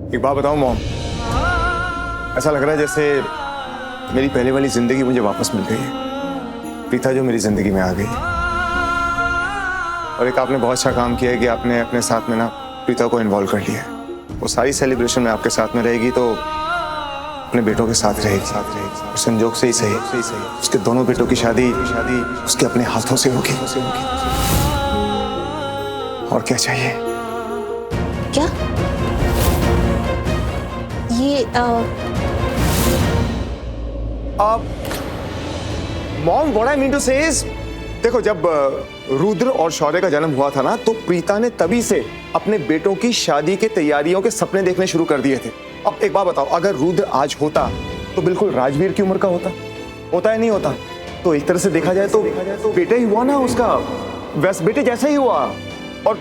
एक बात बताऊं मॉम, ऐसा लग रहा है जैसे मेरी पहले वाली जिंदगी मुझे वापस मिल गई है। प्रीता जो मेरी जिंदगी में आ गई। और एक आपने बहुत अच्छा काम किया है कि आपने अपने साथ में ना प्रीता को इन्वॉल्व कर लिया है। वो सारी सेलिब्रेशन में आपके साथ में रहेगी तो अपने बेटों के साथ रहेगी। और संजोग से ही सही उसके दोनों बेटों की शादी उसके अपने हाथों से होगी। और क्या चाहिए? क्या ये आप mom, what I mean to say is, देखो जब रुद्र और शौर्य का जन्म हुआ था ना, तो प्रीता ने तभी से अपने बेटों की शादी के तैयारियों के सपने देखने शुरू कर दिए थे। अब एक बात बताओ, अगर रुद्र आज होता तो बिल्कुल राजवीर की उम्र का होता है नहीं होता? तो एक तरह से देखा जाए तो बेटा ही हुआ ना उसका, वैसे बेटे जैसा ही हुआ। और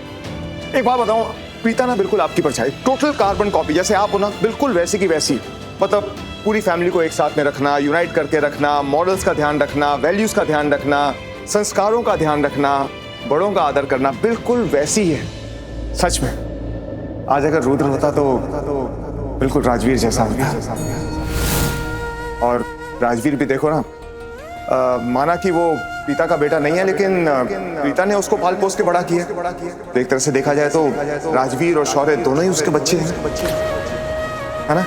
एक बात बताऊं, प्रीता ना बिल्कुल आपकी परछाई, टोटल कार्बन कॉपी, जैसे आप हो ना बिल्कुल वैसी की वैसी। मतलब पूरी फैमिली को एक साथ में रखना, यूनाइट करके रखना, मॉडल्स का ध्यान रखना, वैल्यूज का ध्यान रखना, संस्कारों का ध्यान रखना, बड़ों का आदर करना, बिल्कुल वैसी ही है। सच में आज अगर रुद्र होता तो बिल्कुल राजवीर जैसा होता। और राजवीर भी देखो ना, माना कि वो प्रीता का बेटा नहीं है, लेकिन प्रीता ने उसको पाल पोस के बड़ा किया। तो एक तरह से देखा जाए तो राजवीर और शौर्य दोनों ही उसके बच्चे हैं, है ना?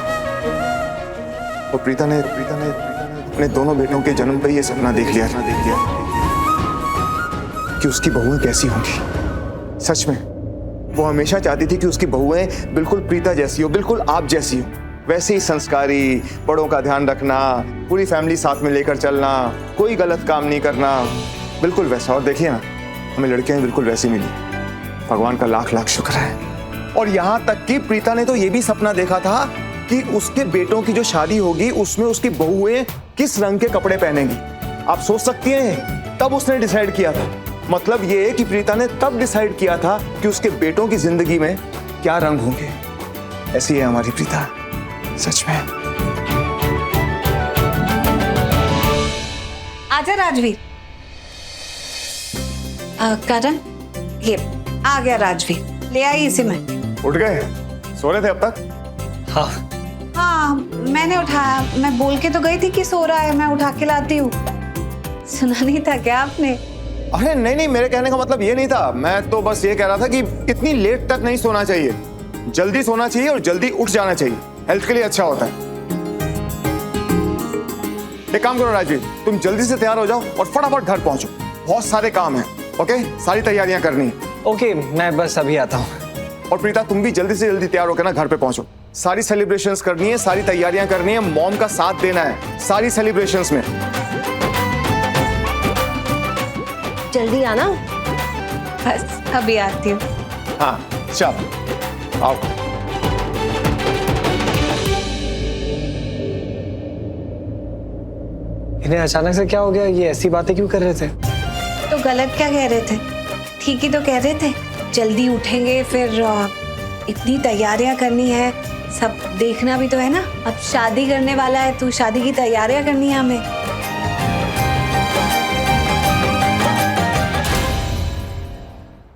और प्रीता ने अपने दोनों बेटों के जन्म पे ये सपना देख लिया कि उसकी बहुएं कैसी होंगी। सच में वो हमेशा चाहती थी कि उसकी बहुएं बिल्कुल प्रीता जैसी हो, बिल्कुल आप जैसी हो, वैसे ही संस्कारी, बड़ों का ध्यान रखना, पूरी फैमिली साथ में लेकर चलना, कोई गलत काम नहीं करना, बिल्कुल वैसा। और देखिए ना, हमें लड़कियां बिल्कुल वैसी मिली, भगवान का लाख लाख शुक्र है। और यहाँ तक कि प्रीता ने तो ये भी सपना देखा था कि उसके बेटों की जो शादी होगी उसमें उसकी बहुएं किस रंग के कपड़े पहनेंगी। आप सोच सकती हैं, तब उसने डिसाइड किया था। मतलब ये है कि प्रीता ने तब डिसाइड किया था कि उसके बेटों की जिंदगी में क्या रंग होंगे। ऐसी है हमारी प्रीता, सच में। आजा राजवीर। करण, ये आ गया राजवीर, ले आई इसे। मैं उठ गए? सो रहे थे अब तक? हाँ, मैंने उठाया। मैं बोल के तो गई थी कि सो रहा है, मैं उठा के लाती हूँ। सुना नहीं था क्या आपने? अरे नहीं, मेरे कहने का मतलब ये नहीं था। मैं तो बस ये कह रहा था कि इतनी लेट तक नहीं सोना चाहिए, जल्दी सोना चाहिए और जल्दी उठ जाना चाहिए, हेल्थ के लिए अच्छा होता है। एक काम करो राजवीर, तुम जल्दी से तैयार हो जाओ और फटाफट घर पहुंचो, बहुत सारे काम हैं। ओके, सारी तैयारियां करनी है। ओके, मैं बस अभी आता हूँ। और प्रीता, तुम भी जल्दी से जल्दी तैयार होकर ना घर पे पहुंचो। सारी सेलिब्रेशंस करनी है, सारी तैयारियां करनी है, मॉम का साथ देना है सारी सेलिब्रेशंस में। जल्दी आना। बस अभी आती हूँ। हाँ चल आओ। इन्हें अचानक से क्या हो गया? ये ऐसी बातें क्यों कर रहे थे? तो गलत क्या कह रहे थे? ठीक ही तो कह रहे थे। जल्दी उठेंगे, फिर इतनी तैयारियां करनी है, सब देखना भी तो है ना। अब शादी करने वाला है, तो शादी की तैयारियां करनी है हमें।